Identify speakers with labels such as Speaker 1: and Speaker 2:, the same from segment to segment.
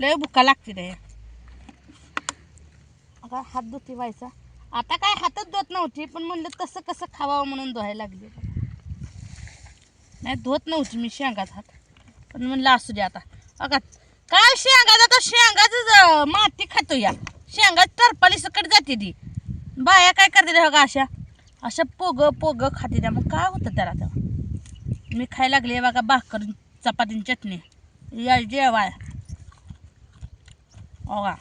Speaker 1: लय भुका लागते रे. आता हात धुती व्हायचा. आता काय हातच धुत नव्हती, पण म्हणलं तसं कसं खावावं म्हणून धुवायला लागली. नाही धुत नव्हती मी शेंगाचा हात, पण म्हणलं असू दे आता. अगं काय शेंगाचा तर शेंगाच माती खातो या. शेंगा टरपाली सकट जाते ती. बाया काय करते त्या बघा, अशा अशा पोग पोग खाते त्या. मग काय होतं त्याला तेव्हा. मी खायला लागले बघा भाकर चपातीन चटणी. या जेवाय बघा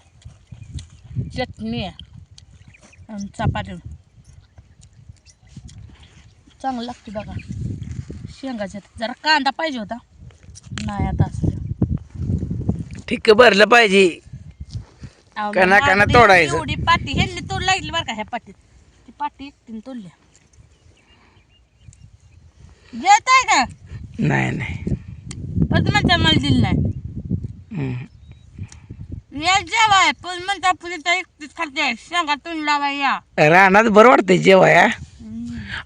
Speaker 1: चटणी आणि चपाती चांगलं लागते बघा. शेंगाच्यात जरा कांदा पाहिजे होता, नाही आता असं
Speaker 2: ठीक भरलं पाहिजे. काना काना तोडायचं.
Speaker 1: एवढी पाटी ह्यांनी तोड लागली बरं का. ह्या पाटीत ती पाटी एकटीने तोडल्या. येत आहे का
Speaker 2: नाही नाही.
Speaker 1: पण म्हणता मला दिलं नाही.
Speaker 2: हम्म.
Speaker 1: या जेवाय पण म्हणता पुरी एकटीच खाते. शेंगा तोंड लावाय या.
Speaker 2: रानात बरं वाटतंय जेवाया.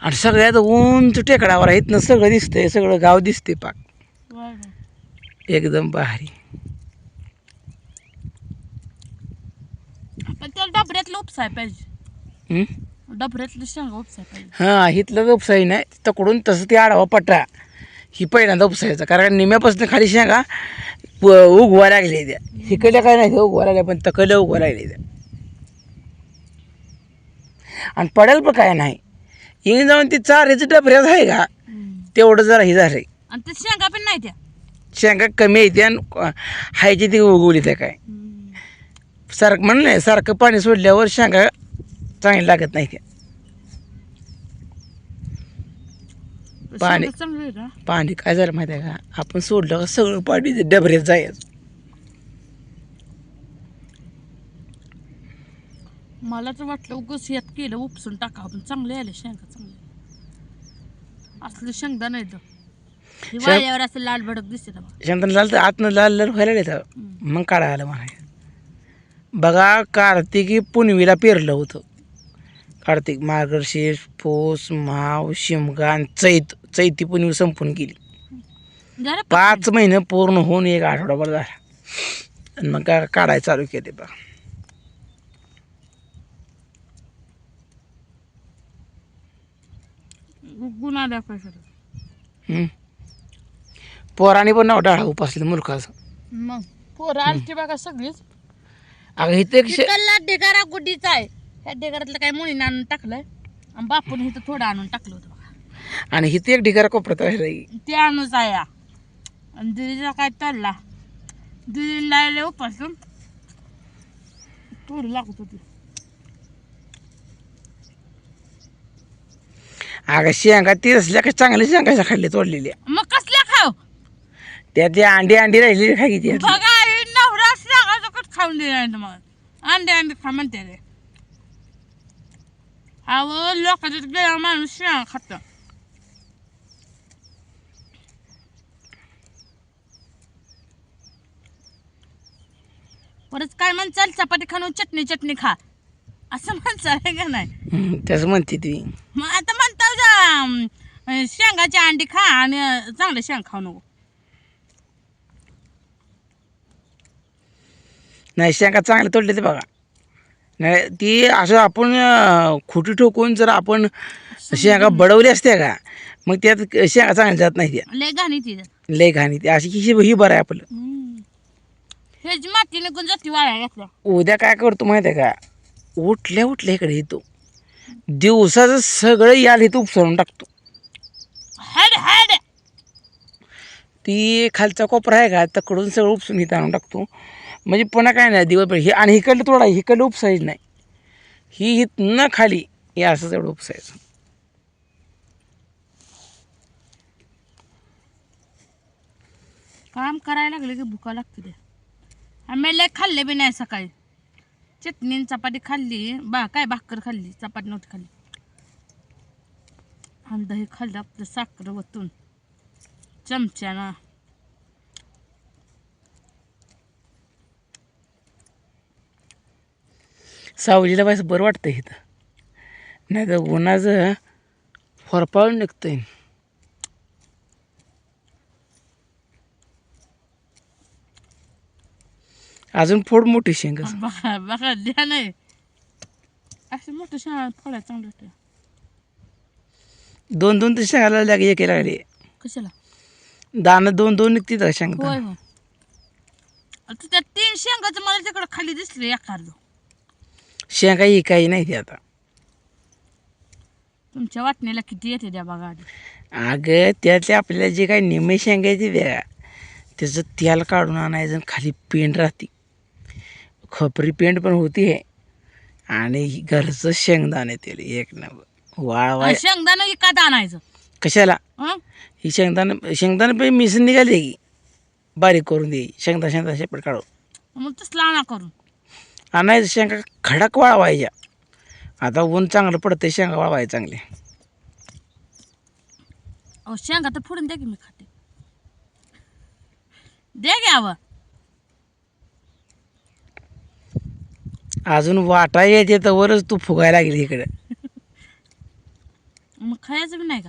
Speaker 2: आणि सगळ्यात उंच टेकडावर आहे, इथनं सगळं दिसतंय, सगळं गाव दिसते पाक. एकदम भारी.
Speaker 1: पण त्याला डबऱ्यातलं उपसाय पाहिजे. डबऱ्यातलं शेंगा उपसाय पाहिजे.
Speaker 2: हां इथलं उपसाई नाही, तकडून तसं ते आडवा पट्टा ही पहिल्यांदा उपसायचा. कारण निम्यापासून खाली शेंगा उगवा लागले त्या. हिकडल्या काय नाही उगवा लागल्या, पण तकडल्या उगवा लागले त्या. आणि पडेल पण काय नाही. येऊन जाऊन ती चारीचं डबऱ्यात आहे का तेवढं जरा हे झालंय.
Speaker 1: आणि ते शेंगा पण नाही त्या.
Speaker 2: शेंगा कमी येते आणि हायची ती उगवली त्या काय. सारखं म्हणलं सारखं पाणी सोडल्यावर शेंगा चांगली लागत नाही त्या. पाणी पाणी काय झालं माहिती आहे का, आपण सोडलं का सगळं पाणी डबऱ्यात जायचं.
Speaker 1: मला तर वाटलं उगस यात केलं उपसून टाकावं, पण चांगले आले शेंगा. चांगले असलं शेंगदा नाही तर वाळ्यावर असं लाल भडक दिसते.
Speaker 2: शेंगदाणा लाल तर आतनं लाल लाल व्हायला लागले. मग काढा आलं म्हणाय. बघा कार्तिकी पुनवीला पेरलं होतं. कार्तिक मार्गशीर्ष पौष माव शिमगा आणि चैती पुनवी संपून गेली. 5 महिने पूर्ण होऊन 1 आठवडाभर झाला. आणि मग काढायला चालू केले बघा.
Speaker 1: गुन्हा दाखवायचं.
Speaker 2: पोराने पण नाव डाळा उपासले मुलखाचं.
Speaker 1: मग पोरं आलती बघा सगळीच.
Speaker 2: अगं इथे
Speaker 1: ढेगारा गुड्डीचा आहे. ह्या ढेगारातलं काय मुलीनं आणून टाकलंय आणि बापून इथं थोडं आणून टाकलं होतं बघा.
Speaker 2: आणि इथे एक ढिगारा कोपऱ्यात राहिला.
Speaker 1: ते आणूच आहे. आणि दिदीचा काय चालला, दिदीला लायले उपासून थोडी लागत होती.
Speaker 2: अगं शेंगा ती असल्या का चांगल्या शेंगा खाल्ले तोडलेल्या.
Speaker 1: मग कसल्या खाव
Speaker 2: त्यात अंडी राहिलेली खाई ती.
Speaker 1: बघा नवरा शेंगा सकट खाऊन दिला. मग अंडे खा म्हणते रे. अहो लोकांच्यात गेला माणूस शेंगा खात. परत काय म्हणचाल चपाती खाणून चटणी खा असं म्हणचाल आहे का नाही.
Speaker 2: त्याच म्हणते ती.
Speaker 1: मग आता म्हणता शेंगाची अंडी खा आणि चांगलं शेंग खाऊ नको.
Speaker 2: नाही शेंगा चांगले तोडले ते बघा. नाही ती असं आपण खोटी ठोकून जर आपण शेंगा बडवली असत्या का, मग त्यात शेंगा चांगल्या जात नाही. त्या
Speaker 1: लय घाणी ती
Speaker 2: लय घाणी ती अशी ही बरं आहे आपलं.
Speaker 1: हेच माती निघून जाती वाळ्या घातल्या.
Speaker 2: उद्या काय करतो माहिती आहे का, उठल्या इकडे येतो दिवसाचं सगळं याल इथं उपसरून टाकतो. ती खालचा कोपरा आहे का तकडून सगळं उपसून इथं आणून टाकतो. म्हणजे पुन्हा काय नाही दिवसभर हे. आणि हिकडलं तोडा हिकडलं उपसायचं नाही. ही इथनं खाली हे असं एवढं उपसायचं.
Speaker 1: काम करायला लागले की भुका लागते. आम्ही लय खाल्ले बी नाही सकाळी. चटणी चपाती खाल्ली काय भाकर खाल्ली, चपाती नव्हती खाल्ली. आणि दही खाल्लं आपलं साखर वतून चमच्यानं.
Speaker 2: सावलीला बायचं बरं वाटतं इथं, नाही तर उन्हाचं फोरपाळून निघतंय. अजून फोड मोठी शेंग
Speaker 1: बघा बघा द्या नाही असं मोठं शेंगा फोडायला चांगलं वाटतं.
Speaker 2: 2-2 तर शेंगाला लागले एक लागले
Speaker 1: कशाला
Speaker 2: दाणं 2-2 निघते का शेंग
Speaker 1: होय हो आता त्या 3 शेंगाचं मला तिकडं खाली दिसले एखादं.
Speaker 2: शेंगा ही काही नाही ती आता.
Speaker 1: तुमच्या वाटणीला किती येते द्या बघा आधी.
Speaker 2: अगं त्यातले आपल्याला जे काही निम्मे शेंगायचे द्या त्याचं तेल काढून आणायचं आणि खाली पेंड राहते. खपरी पेंड पण होती आहे आणि घरचं शेंगदाणे तेल एक नंबर वाळवाय.
Speaker 1: शेंगदाणा इकात आणायचं
Speaker 2: कशाला
Speaker 1: हं?
Speaker 2: ही शेंगदाणे पण मिसळून निघाली की बारीक करून दे शेंगदा शेपट काढून
Speaker 1: मग तसलं आणा करून.
Speaker 2: आणायचं शेंगा खडक वाळवायच्या. आता ऊन चांगलं पडतं शेंगा वाळवायचं चांगले.
Speaker 1: अहो शेंगा तर फोडून द्या की मी खाते. द्या घ्यावं
Speaker 2: अजून वाटा येते तर वरच तू फुगायला लागली इकडे.
Speaker 1: मग खायचं बी नाही का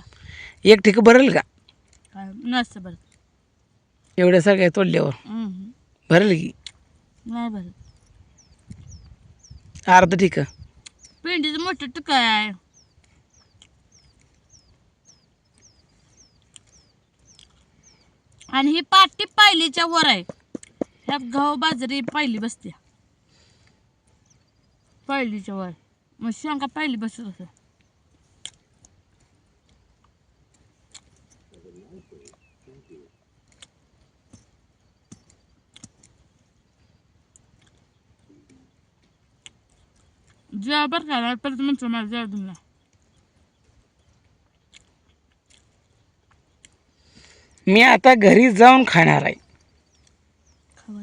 Speaker 2: एक ठिक भरेल का
Speaker 1: काय नसतं बरं.
Speaker 2: एवढ्या सगळ्या तोडल्यावर भरेल की
Speaker 1: नाही बरं.
Speaker 2: अर्ध ठीक
Speaker 1: पेंडीचं मोठं तुका आहे. आणि ही पाटी पायलीच्या वर आहे. ह्यात गहू बाजरी पायली बसते पायलीच्या वर. मग शेंगा पायली बसत असं. जेव्हा बरं का परत म्हणतो मला जेव्हा तुम्हाला
Speaker 2: मी आता घरी जाऊन खाणार आहे.
Speaker 1: खावा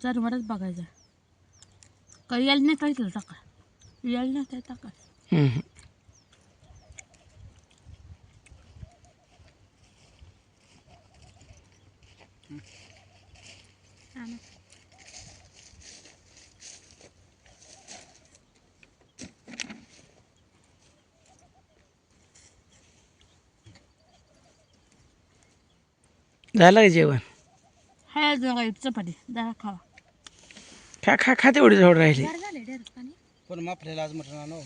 Speaker 1: जरवरच बघायचं काही यायला नाही काही टाका यायला नाही काय टाका.
Speaker 2: हम्म. झालं का जेवण
Speaker 1: हाय जरा चपाती जरा खावा.
Speaker 2: खा खा खा तेवढी जवळ राहिली.
Speaker 3: पण आपल्याला आज मटण आणू.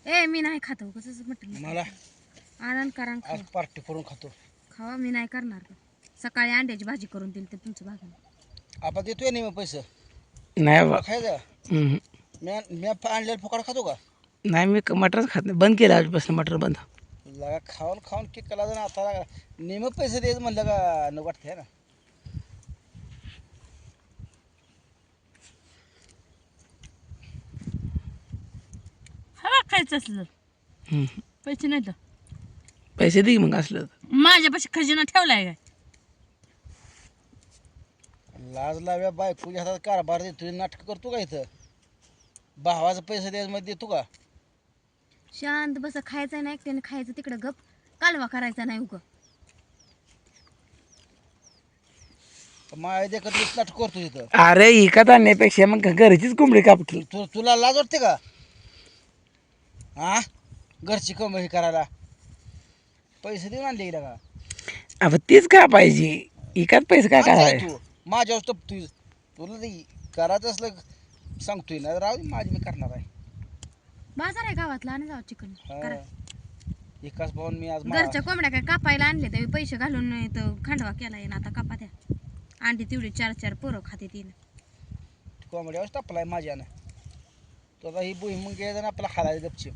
Speaker 4: ए मी नाही खातो कसं मटण
Speaker 3: मला
Speaker 4: आनंद करा
Speaker 3: आज पार्टी करून खातो.
Speaker 4: खावा मी नाही करणार का. सकाळी अंड्याची भाजी करून दिली तर तुमचं भागन.
Speaker 3: आपण देतोय नाही मग पैसे
Speaker 2: नाही बा
Speaker 3: खायचं.
Speaker 2: हम्म.
Speaker 3: मी आणलेलं फुकाड खातो का
Speaker 2: नाही मी मटरच खात नाही. बंद केलं आजपासून मटर बंद.
Speaker 3: लगा खाऊन खाऊन किक केला जण आता नेहमी पैसे द्यायचं म्हणलं का न वाटतंय ना.
Speaker 1: हवा खायचं असलं
Speaker 2: हम्म.
Speaker 1: पैसे नाही तर
Speaker 2: पैसे दे की मग असलं तर.
Speaker 1: माझ्यापाशी खजिना ठेवलाय काय.
Speaker 3: लाज लाव्या बायकोच्या हातात कारभार देतोय नाटक करतो का इथं. भावाचं पैसे द्यायचं मध्ये देतो का.
Speaker 4: शांत बस खायचं नाही एकट्याने खायचं तिकडं गप कालवा करायचा नाही उग.
Speaker 3: माय देखत नाटक करतो इथं.
Speaker 2: अरे इकत आणण्यापेक्षा मग घरचीच कोंबडी कापकी.
Speaker 3: तुला लाज वाटते का हा घरची कम हे करायला पैसे देऊन आणले का.
Speaker 2: अब तीच का पाहिजे इकत पैसे काय काय
Speaker 3: तू माझ्यावर तपतोय. तुला ते करायचं असलं सांगतोय ना राहू दे माझी मी करणार आहे.
Speaker 4: बाजार आहे गावातला आणि जाऊ चिकन करा.
Speaker 3: एकाच पाहून मी आज
Speaker 4: घरच्या कोंबड्या काय कापायला आणले तर पैसे घालून तो खांडवा केलाय ना आता कापा द्या. अंडी तेवढी 4-4 पोरं खाते तीन.
Speaker 3: कोंबड्यावर टापलाय माझ्यानं. तो आता ही बुई मग घ्यायचं आपला हालायचं गपची.